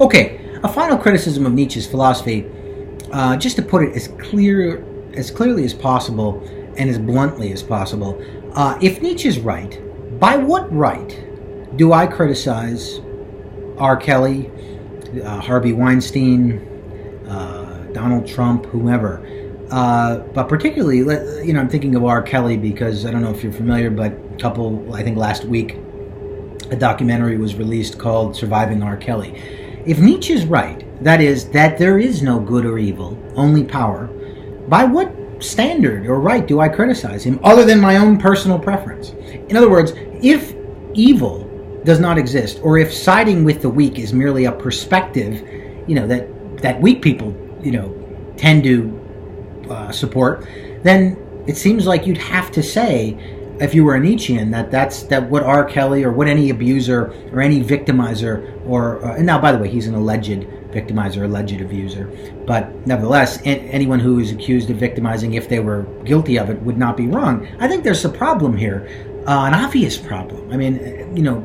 Okay, a final criticism of Nietzsche's philosophy, just to put it as clearly as possible and as bluntly as possible. If Nietzsche's right, by what right do I criticize R. Kelly, Harvey Weinstein, Donald Trump, whomever? But particularly, I'm thinking of R. Kelly because I don't know if you're familiar, but I think last week, a documentary was released called Surviving R. Kelly. If Nietzsche's right, that is, that there is no good or evil, only power, by what standard or right do I criticize him other than my own personal preference? In other words, if evil does not exist, or if siding with the weak is merely a perspective, that weak people, tend to support, then it seems like you'd have to say, if you were a Nietzschean, that what R. Kelly or what any abuser or any victimizer and now, by the way, he's an alleged victimizer, alleged abuser, but nevertheless, anyone who is accused of victimizing, if they were guilty of it, would not be wrong. I think there's a problem here, an obvious problem. I mean,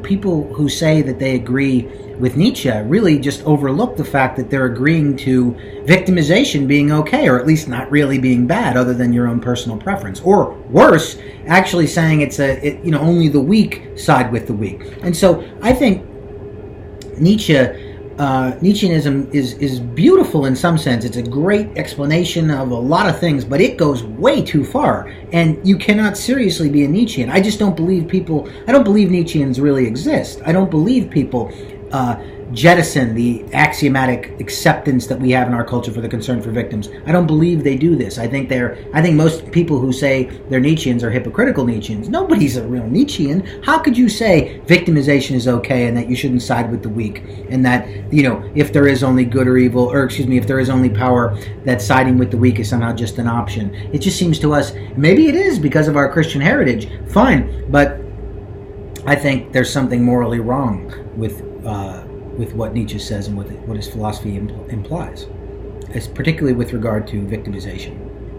people who say that they agree with Nietzsche really just overlook the fact that they're agreeing to victimization being okay, or at least not really being bad, other than your own personal preference. Or worse, actually saying only the weak side with the weak. And so I think Nietzscheanism is beautiful in some sense. It's a great explanation of a lot of things, but it goes way too far. And you cannot seriously be a Nietzschean. I just don't believe Nietzscheans really exist. I don't believe people jettison the axiomatic acceptance that we have in our culture for the concern for victims. I don't believe they do this. I think most people who say they're Nietzscheans are hypocritical Nietzscheans. Nobody's a real Nietzschean. How could you say victimization is okay and that you shouldn't side with the weak, and that, if there is only good or evil, if there is only power, that siding with the weak is somehow just an option? It just seems to us, maybe it is because of our Christian heritage, fine, but I think there's something morally wrong with what Nietzsche says and what his philosophy implies, particularly with regard to victimization.